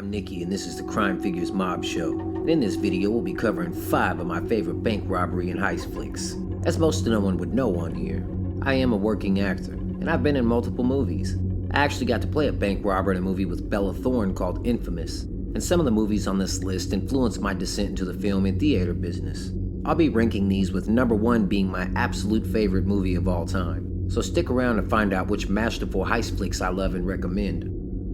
I'm Nikki and this is the Crime Figures Mob Show. And in this video we'll be covering 5 of my favorite bank robbery and heist flicks. As most no one would know on here, I am a working actor, and I've been in multiple movies. I actually got to play a bank robber in a movie with Bella Thorne called Infamous, and some of the movies on this list influenced my descent into the film and theater business. I'll be ranking these with number 1 being my absolute favorite movie of all time, so stick around to find out which masterful heist flicks I love and recommend.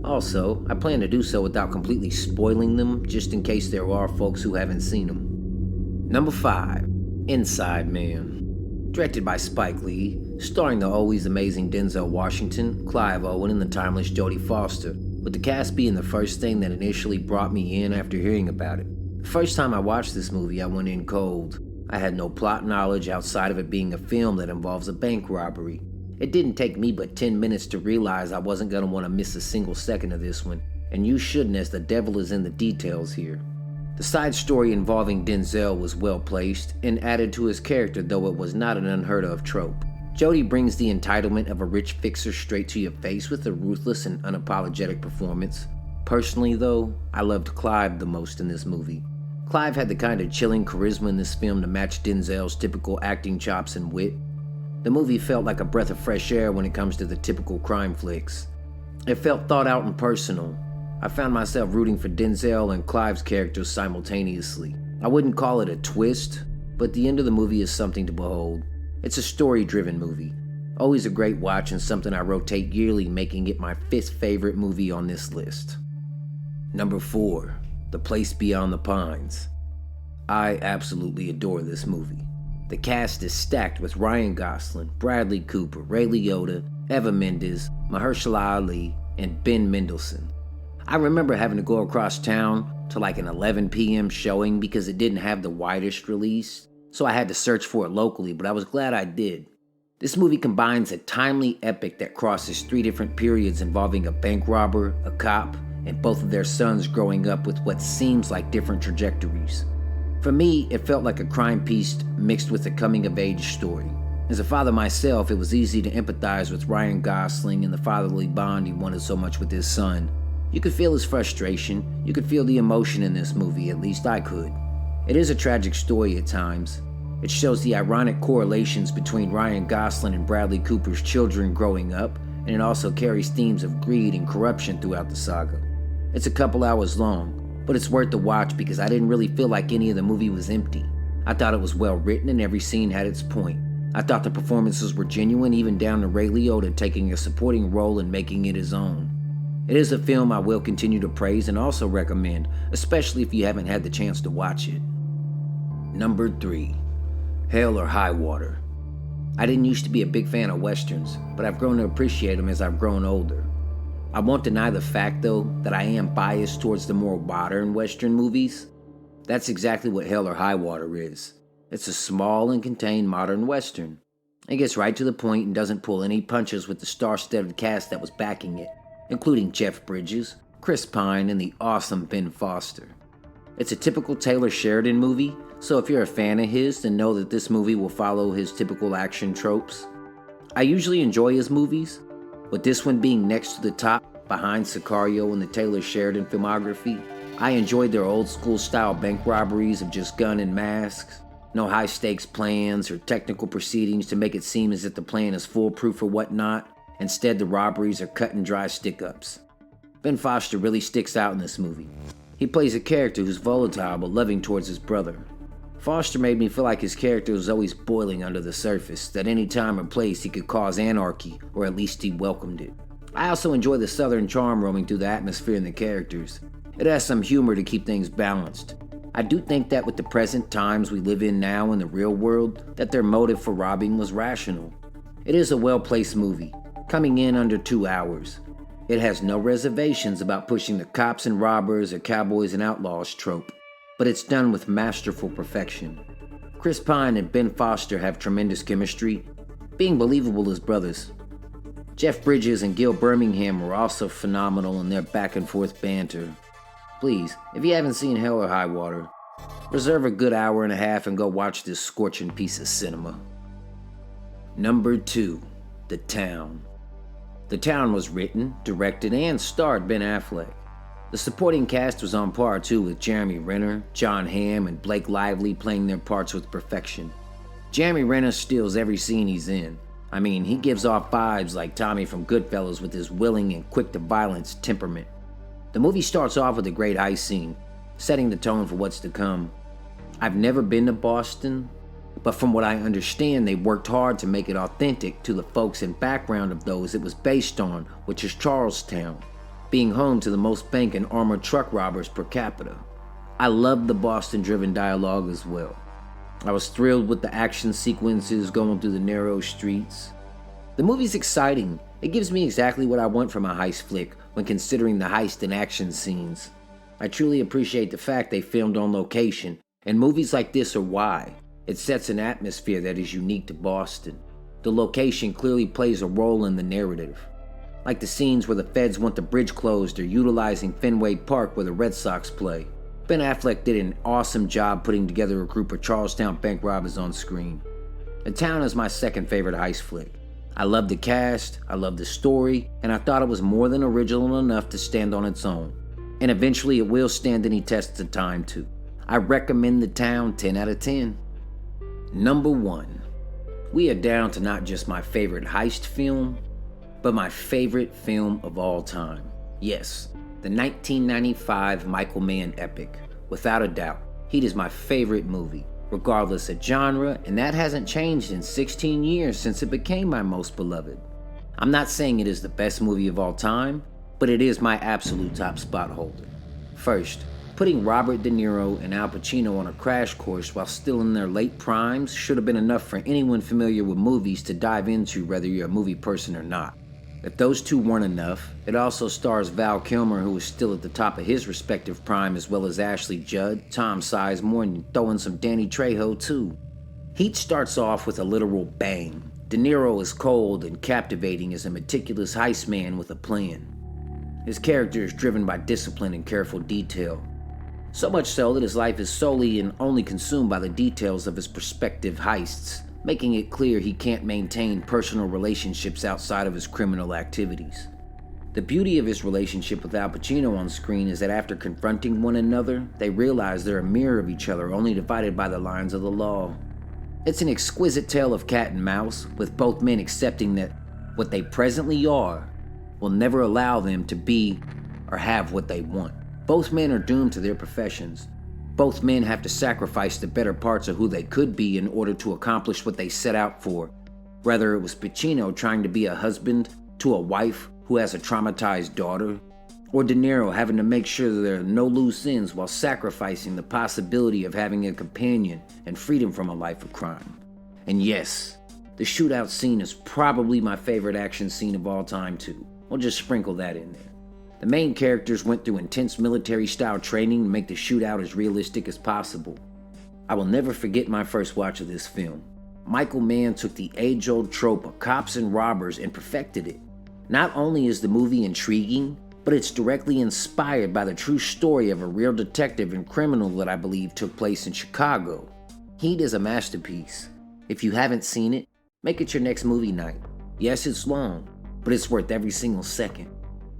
Also, I plan to do so without completely spoiling them, just in case there are folks who haven't seen them. Number 5, Inside Man. Directed by Spike Lee, starring the always amazing Denzel Washington, Clive Owen, and the timeless Jodie Foster, with the cast being the first thing that initially brought me in after hearing about it. The first time I watched this movie, I went in cold. I had no plot knowledge outside of it being a film that involves a bank robbery. It didn't take me but 10 minutes to realize I wasn't going to want to miss a single second of this one, and you shouldn't, as the devil is in the details here. The side story involving Denzel was well placed and added to his character, though it was not an unheard of trope. Jodie brings the entitlement of a rich fixer straight to your face with a ruthless and unapologetic performance. Personally though, I loved Clive the most in this movie. Clive had the kind of chilling charisma in this film to match Denzel's typical acting chops and wit. The movie felt like a breath of fresh air when it comes to the typical crime flicks. It felt thought out and personal. I found myself rooting for Denzel and Clive's characters simultaneously. I wouldn't call it a twist, but the end of the movie is something to behold. It's a story-driven movie. Always a great watch and something I rotate yearly, making it my 5th favorite movie on this list. Number 4, The Place Beyond the Pines. I absolutely adore this movie. The cast is stacked with Ryan Gosling, Bradley Cooper, Ray Liotta, Eva Mendes, Mahershala Ali, and Ben Mendelsohn. I remember having to go across town to like an 11 p.m. showing because it didn't have the widest release, so I had to search for it locally, but I was glad I did. This movie combines a timely epic that crosses 3 different periods involving a bank robber, a cop, and both of their sons growing up with what seems like different trajectories. For me, it felt like a crime piece mixed with a coming-of-age story. As a father myself, it was easy to empathize with Ryan Gosling and the fatherly bond he wanted so much with his son. You could feel his frustration, you could feel the emotion in this movie, at least I could. It is a tragic story at times. It shows the ironic correlations between Ryan Gosling and Bradley Cooper's children growing up, and it also carries themes of greed and corruption throughout the saga. It's a couple hours long, but it's worth the watch because I didn't really feel like any of the movie was empty. I thought it was well written and every scene had its point. I thought the performances were genuine, even down to Ray Liotta taking a supporting role and making it his own. It is a film I will continue to praise and also recommend, especially if you haven't had the chance to watch it. Number 3, Hell or High Water. I didn't used to be a big fan of westerns, but I've grown to appreciate them as I've grown older. I won't deny the fact, though, that I am biased towards the more modern Western movies. That's exactly what Hell or High Water is. It's a small and contained modern Western. It gets right to the point and doesn't pull any punches with the star-studded cast that was backing it, including Jeff Bridges, Chris Pine, and the awesome Ben Foster. It's a typical Taylor Sheridan movie, so if you're a fan of his, then know that this movie will follow his typical action tropes. I usually enjoy his movies, but this one being next to the top behind Sicario and the Taylor Sheridan filmography, I enjoyed their old school style bank robberies of just gun and masks, no high stakes plans or technical proceedings to make it seem as if the plan is foolproof or whatnot. Instead, the robberies are cut and dry stick-ups. Ben Foster really sticks out in this movie. He plays a character who's volatile but loving towards his brother. Foster made me feel like his character was always boiling under the surface, that any time or place he could cause anarchy, or at least he welcomed it. I also enjoy the southern charm roaming through the atmosphere and the characters. It has some humor to keep things balanced. I do think that with the present times we live in now in the real world, that their motive for robbing was rational. It is a well-placed movie, coming in under 2 hours. It has no reservations about pushing the cops and robbers or cowboys and outlaws trope, but it's done with masterful perfection. Chris Pine and Ben Foster have tremendous chemistry, being believable as brothers. Jeff Bridges and Gil Birmingham were also phenomenal in their back and forth banter. Please, if you haven't seen Hell or High Water, reserve a good hour and a half and go watch this scorching piece of cinema. Number 2, The Town. The Town was written, directed, and starred Ben Affleck. The supporting cast was on par too, with Jeremy Renner, John Hamm, and Blake Lively playing their parts with perfection. Jeremy Renner steals every scene he's in. I mean, he gives off vibes like Tommy from Goodfellas with his willing and quick-to-violence temperament. The movie starts off with a great heist scene, setting the tone for what's to come. I've never been to Boston, but from what I understand, they worked hard to make it authentic to the folks and background of those it was based on, which is Charlestown, being home to the most bank and armored truck robbers per capita. I loved the Boston-driven dialogue as well. I was thrilled with the action sequences going through the narrow streets. The movie's exciting. It gives me exactly what I want from a heist flick when considering the heist and action scenes. I truly appreciate the fact they filmed on location, and movies like this are why. It sets an atmosphere that is unique to Boston. The location clearly plays a role in the narrative. Like the scenes where the feds want the bridge closed or utilizing Fenway Park where the Red Sox play. Ben Affleck did an awesome job putting together a group of Charlestown bank robbers on screen. The Town is my second favorite heist flick. I love the cast, I love the story, and I thought it was more than original enough to stand on its own. And eventually it will stand any tests of time too. I recommend The Town 10 out of 10. Number 1. We are down to not just my favorite heist film, but my favorite film of all time. Yes, the 1995 Michael Mann epic. Without a doubt, Heat is my favorite movie, regardless of genre, and that hasn't changed in 16 years since it became my most beloved. I'm not saying it is the best movie of all time, but it is my absolute top spot holder. First, putting Robert De Niro and Al Pacino on a crash course while still in their late primes should have been enough for anyone familiar with movies to dive into, whether you're a movie person or not. If those two weren't enough, it also stars Val Kilmer, who is still at the top of his respective prime, as well as Ashley Judd, Tom Sizemore, and throw in some Danny Trejo too. Heat starts off with a literal bang. De Niro is cold and captivating as a meticulous heist man with a plan. His character is driven by discipline and careful detail. So much so that his life is solely and only consumed by the details of his prospective heists, making it clear he can't maintain personal relationships outside of his criminal activities. The beauty of his relationship with Al Pacino on screen is that after confronting one another, they realize they're a mirror of each other, only divided by the lines of the law. It's an exquisite tale of cat and mouse, with both men accepting that what they presently are will never allow them to be or have what they want. Both men are doomed to their professions. Both men have to sacrifice the better parts of who they could be in order to accomplish what they set out for. Whether it was Pacino trying to be a husband to a wife who has a traumatized daughter, or De Niro having to make sure that there are no loose ends while sacrificing the possibility of having a companion and freedom from a life of crime. And yes, the shootout scene is probably my favorite action scene of all time too. We'll just sprinkle that in there. The main characters went through intense military-style training to make the shootout as realistic as possible. I will never forget my first watch of this film. Michael Mann took the age-old trope of cops and robbers and perfected it. Not only is the movie intriguing, but it's directly inspired by the true story of a real detective and criminal that I believe took place in Chicago. Heat is a masterpiece. If you haven't seen it, make it your next movie night. Yes, it's long, but it's worth every single second.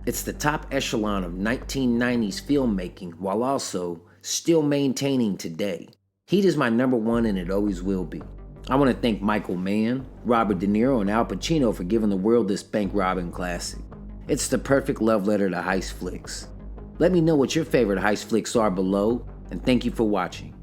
It's the top echelon of 1990s filmmaking while also still maintaining today. Heat is my number 1 and it always will be. I want to thank Michael Mann, Robert De Niro, and Al Pacino for giving the world this bank robbing classic. It's the perfect love letter to heist flicks. Let me know what your favorite heist flicks are below, and thank you for watching.